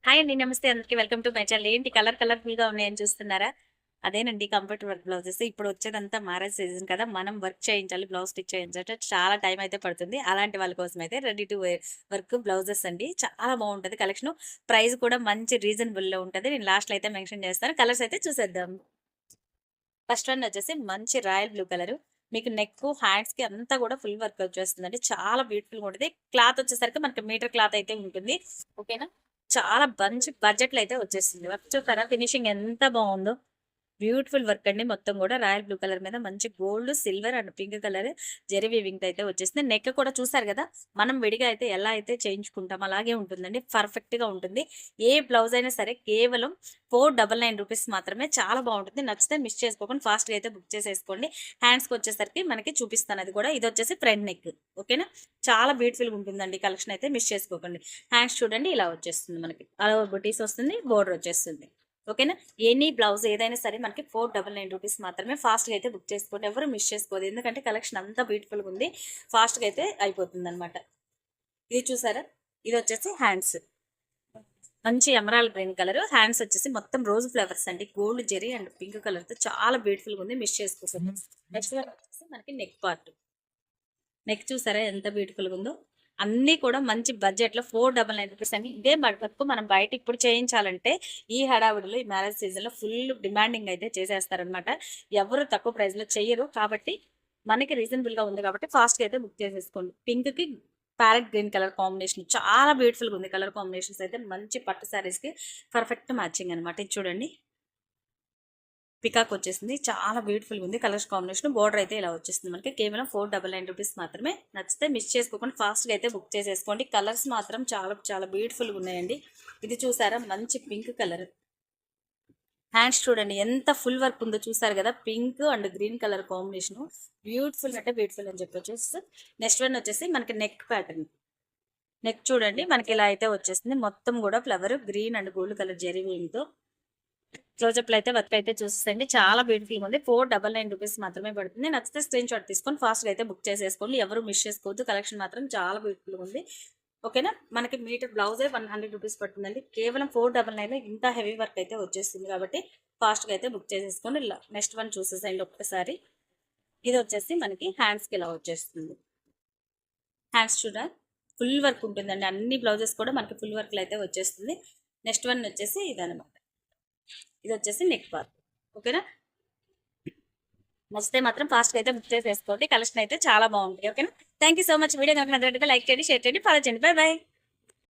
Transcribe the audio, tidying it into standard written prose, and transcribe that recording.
Hi అండి. నమస్తే అందరికి. Welcome to my channel. ఏంటి కలర్‌ఫుల్‌గా ఉన్నాయని చూస్తున్నారా? అదేనండి కంప్యూటర్ వర్క్ బ్లౌజెస్. ఇప్పుడు వచ్చేదంతా మ్యారేజ్ సీజన్ కదా! మనం వర్క్ చేయించాలి, బ్లౌజ్ స్టిచ్ చేయించాలంటే చాలా టైం అయితే పడుతుంది. అలాంటి వాళ్ళ కోసం అయితే ready to wear work blouses అండి. చాలా బాగుంటది కలెక్షను. ప్రైస్ కూడా మంచి రీజనబుల్‌లో ఉంటది. నేను లాస్ట్‌లో అయితే మెన్షన్ చేస్తాను. కలర్స్ అయితే చూసేద్దాం. ఫస్ట్ వన్ వచ్చేసి మంచి రాయల్ బ్లూ కలర్. మీకు నెక్, హ్యాండ్స్‌కి అంతా కూడా ఫుల్ వర్క్ వచ్చేస్తుందండి. చాలా బ్యూటిఫుల్‌గా ఉంటది. క్లాత్ వచ్చేసరికి మనకి మీటర్ క్లాత్ అయితే ఉంటుంది. ఓకేనా? చాలా మంచి బడ్జెట్‌లో అయితే వచ్చేసింది. వర్క్ చూసారా ఫినిషింగ్ ఎంత బావుందో. బ్యూటిఫుల్ వర్క్ అండి. మొత్తం కూడా రాయల్ బ్లూ కలర్ మీద మంచి gold, silver and pink colour zari weaving తో అయితే వచ్చేసింది. నెక్ కూడా చూసారు కదా! మనం విడిగా అయితే ఎలా అయితే చేయించుకుంటాం అలాగే ఉంటుందండి. పర్ఫెక్ట్ గా ఉంటుంది. ఏ బ్లౌజ్ అయినా సరే కేవలం 499 రూపీస్ మాత్రమే. చాలా బాగుంటుంది. నచ్చితే మిస్ చేసుకోకుండా ఫాస్ట్ గా అయితే బుక్ చేసేసుకోండి. హ్యాండ్స్ కి వచ్చేసరికి మనకి చూపిస్తాను అది కూడా. ఇది వచ్చేసి ఫ్రంట్ నెక్. ఓకేనా? చాలా బ్యూటిఫుల్ గా ఉంటుందండి. కలెక్షన్ అయితే మిస్ చేసుకోకండి. హ్యాండ్స్ చూడండి ఇలా వచ్చేస్తుంది మనకి. అలా బుటీస్ వస్తుంది, బోర్డర్ వచ్చేస్తుంది. ఓకేనా? ఎనీ బ్లౌజ్ ఏదైనా సరే మనకి 499 రూపీస్ మాత్రమే. ఫాస్ట్‌గా అయితే బుక్ చేసుకోండి. ఎవరు మిస్ చేసుకోవద్దు. ఎందుకంటే కలెక్షన్ అంతా బ్యూటిఫుల్‌గా ఉంది. ఫాస్ట్‌గా అయితే అయిపోతుందన్నమాట. ఇది చూసారా? ఇది వచ్చేసి హ్యాండ్స్. మంచి ఎమరాల్డ్ గ్రీన్ కలర్. హ్యాండ్స్ వచ్చేసి మొత్తం రోజ్ ఫ్లవర్స్ అండి. గోల్డ్ జెరీ అండ్ పింక్ కలర్‌తో చాలా బ్యూటిఫుల్‌గా ఉంది. మిస్ చేసుకోకండి. నెక్స్ట్ వన్ వచ్చేసి మనకి నెక్ పార్ట్. నెక్ చూసారా ఎంత బ్యూటిఫుల్‌గా ఉందో. అన్నీ కూడా మంచి బడ్జెట్‌లో 499 రూపీస్ అండి. ఇదే వర్క్ మనం బయట ఇప్పుడు చేయించాలంటే ఈ హడావిడిలో ఈ మ్యారేజ్ సీజన్‌లో ఫుల్ డిమాండింగ్ అయితే చేసేస్తారనమాట. ఎవరు తక్కువ ప్రైస్‌లో చెయ్యరు. కాబట్టి మనకి రీజనబుల్‌గా ఉంది కాబట్టి ఫాస్ట్‌గా అయితే బుక్ చేసేసుకోండి. పింక్‌కి ప్యారెట్ గ్రీన్ కలర్ కాంబినేషన్ చాలా బ్యూటిఫుల్‌గా ఉంది. కలర్ కాంబినేషన్స్ అయితే మంచి పట్టు శారీస్‌కి పర్ఫెక్ట్ మ్యాచింగ్ అనమాట. ఇది చూడండి. పికాక్ వచ్చేసింది. చాలా బ్యూటిఫుల్‌గా ఉంది. Colours combination. బోర్డర్ అయితే ఇలా వచ్చేస్తుంది మనకి. కేవలం 499 రూపీస్ మాత్రమే. నచ్చితే మిస్ చేసుకోకుండా ఫాస్ట్‌గా అయితే బుక్ చేసేసుకోండి. కలర్స్ మాత్రం చాలా చాలా బ్యూటిఫుల్‌గా ఉన్నాయండి. ఇది చూసారా? మంచి పింక్ కలర్. హ్యాండ్స్ చూడండి ఎంత ఫుల్ వర్క్ ఉందో చూసారు కదా! Pink and green colour combination. Beautiful అంటే బ్యూటిఫుల్ అని చెప్పొచ్చు. నెక్స్ట్ వన్ వచ్చేసి మనకి నెక్ ప్యాటర్న్. నెక్ చూడండి మనకి ఇలా అయితే వచ్చేస్తుంది. మొత్తం కూడా flower green and gold colour zari వీవింగ్‌తో క్లోజప్ లో అయితే వర్క్ అయితే చూసేయండి. చాలా బ్యూటిఫుల్ గా ఉంది. 499 రూపీస్ మాత్రమే పడుతుంది. నచ్చితే స్క్రీన్ షాట్ తీసుకొని ఫాస్ట్ గా అయితే బుక్ చేసేసుకోండి. ఎవరు మిస్ చేసుకోవద్దు. కలెక్షన్ మాత్రం చాలా బ్యూటిఫుల్ గా ఉంది. ఓకేనా? మనకి మీటర్ బ్లౌజే 100 రూపీస్ పడుతుందండి. కేవలం 499 ఇంత హెవీ వర్క్ అయితే వచ్చేస్తుంది కాబట్టి ఫాస్ట్ గా అయితే బుక్ చేసేసుకోండి. నెక్స్ట్ వన్ చూసేసేయండి ఒక్కసారి. ఇది వచ్చేసి మనకి హ్యాండ్స్ కి ఇలా వచ్చేస్తుంది. హ్యాండ్స్ చూడ ఫుల్ వర్క్ ఉంటుందండి. అన్ని బ్లౌజెస్ కూడా మనకి ఫుల్ వర్క్ లో అయితే వచ్చేస్తుంది. నెక్స్ట్ వన్ వచ్చేసి ఇదనమాట. ఇది వచ్చేసి నెక్ పార్ట్. ఓకేనా? నచ్చితే మాత్రం ఫాస్ట్‌గా అయితే బుక్ చేసేసుకోండి. కలెక్షన్ అయితే చాలా బాగుంది. ఓకేనా? Thank you so much. Video కనుక నచ్చినట్లయితే లైక్ చేయండి, షేర్ చేయండి, ఫాలో చేయండి. By by.